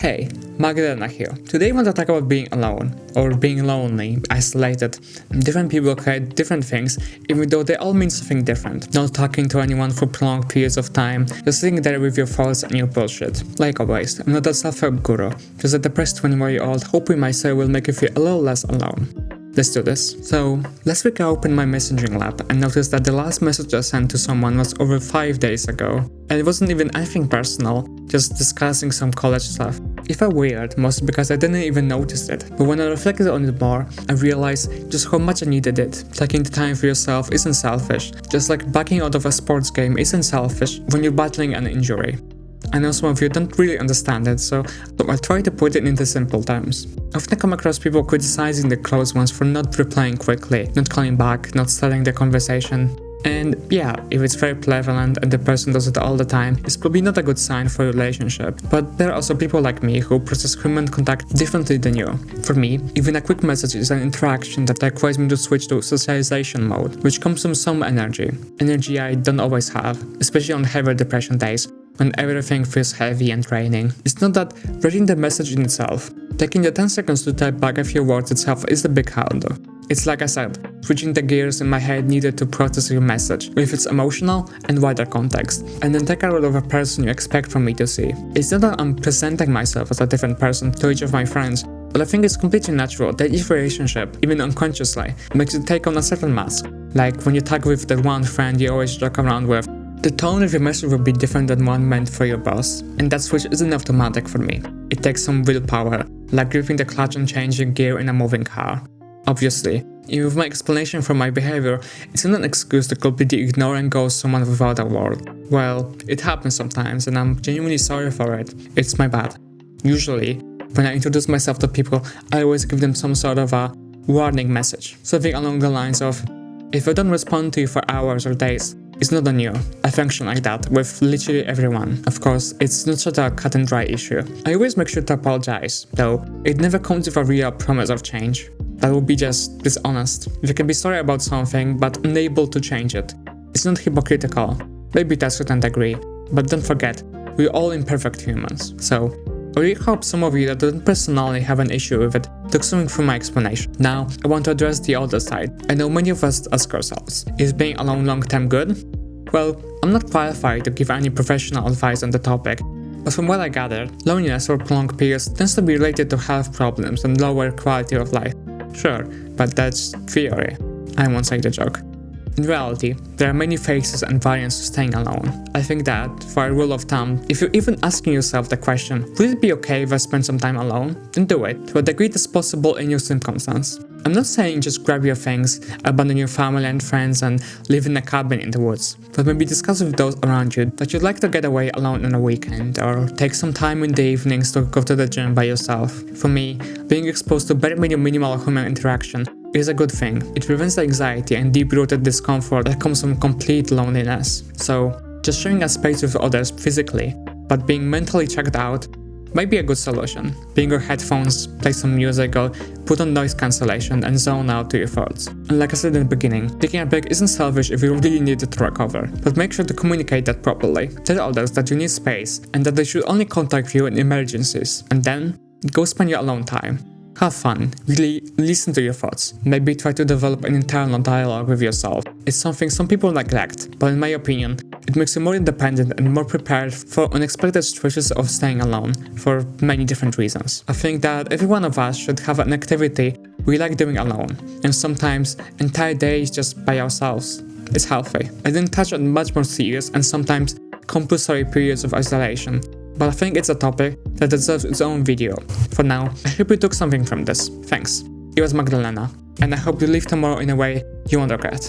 Hey, Magdalena here. Today I want to talk about being alone, or being lonely, isolated. Different people create different things, even though they all mean something different. Not talking to anyone for prolonged periods of time, just sitting there with your thoughts and your bullshit. Like always, I'm not a self-help guru, just a depressed 21-year-old hoping my story will make you feel a little less alone. Let's do this. So, last week I opened my messaging app and noticed that the last message I sent to someone was over 5 days ago. And it wasn't even anything personal, just discussing some college stuff. It felt weird, mostly because I didn't even notice it. But when I reflected on it more, I realized just how much I needed it. Taking the time for yourself isn't selfish, just like backing out of a sports game isn't selfish when you're battling an injury. I know some of you don't really understand it, so I'll try to put it into simple terms. I often come across people criticizing their close ones for not replying quickly, not calling back, not starting the conversation. And yeah, if it's very prevalent and the person does it all the time, it's probably not a good sign for a relationship. But there are also people like me who process human contact differently than you. For me, even a quick message is an interaction that requires me to switch to socialization mode, which comes from some energy. Energy I don't always have, especially on heavy depression days, when everything feels heavy and draining. It's not that reading the message in itself. Taking the 10 seconds to type back a few words itself is the big hurdle. It's like I said, switching the gears in my head needed to process your message with its emotional and wider context, and then take a role of a person you expect from me to see. It's not that I'm presenting myself as a different person to each of my friends, but I think it's completely natural that each relationship, even unconsciously, makes you take on a certain mask. Like when you tag with that one friend you always joke around with, the tone of your message will be different than one meant for your boss, and that switch isn't automatic for me. It takes some willpower, like gripping the clutch and changing gear in a moving car. Obviously, even with my explanation for my behavior, it's not an excuse to completely ignore and ghost someone without a word. Well, it happens sometimes and I'm genuinely sorry for it. It's my bad. Usually, when I introduce myself to people, I always give them some sort of a warning message. Something along the lines of, if I don't respond to you for hours or days, it's not on you. I function like that with literally everyone. Of course, it's not such a cut and dry issue. I always make sure to apologize, though it never comes with a real promise of change. That would be just dishonest. You can be sorry about something, but unable to change it. It's not hypocritical. Maybe to a certain degree, but don't forget, we're all imperfect humans. So, I really hope some of you that don't personally have an issue with it took something from my explanation. Now, I want to address the other side. I know many of us ask ourselves, is being alone long-term good? Well, I'm not qualified to give any professional advice on the topic, but from what I gathered, loneliness for prolonged periods tends to be related to health problems and lower quality of life. Sure, but that's theory. I won't say the joke. In reality, there are many phases and variants to staying alone. I think that, for a rule of thumb, if you're even asking yourself the question, would it be okay if I spend some time alone? Then do it, to a degree that's possible in your circumstance. I'm not saying just grab your things, abandon your family and friends and live in a cabin in the woods, but maybe discuss with those around you that you'd like to get away alone on a weekend, or take some time in the evenings to go to the gym by yourself. For me, being exposed to very minimal human interaction is a good thing. It prevents the anxiety and deep-rooted discomfort that comes from complete loneliness. So, just sharing a space with others physically, but being mentally checked out, might be a good solution. Bring your headphones, play some music, or put on noise cancellation and zone out to your thoughts. And like I said in the beginning, taking a break isn't selfish if you really need it to recover, but make sure to communicate that properly. Tell others that you need space and that they should only contact you in emergencies, and then go spend your alone time. Have fun, really listen to your thoughts, maybe try to develop an internal dialogue with yourself. It's something some people neglect, but in my opinion, it makes you more independent and more prepared for unexpected stretches of staying alone, for many different reasons. I think that every one of us should have an activity we like doing alone, and sometimes entire days just by ourselves. It's healthy. I didn't touch on much more serious and sometimes compulsory periods of isolation, but I think it's a topic that deserves its own video. For now, I hope you took something from this. Thanks. It was Magdalena, and I hope you leave tomorrow in a way you won't regret.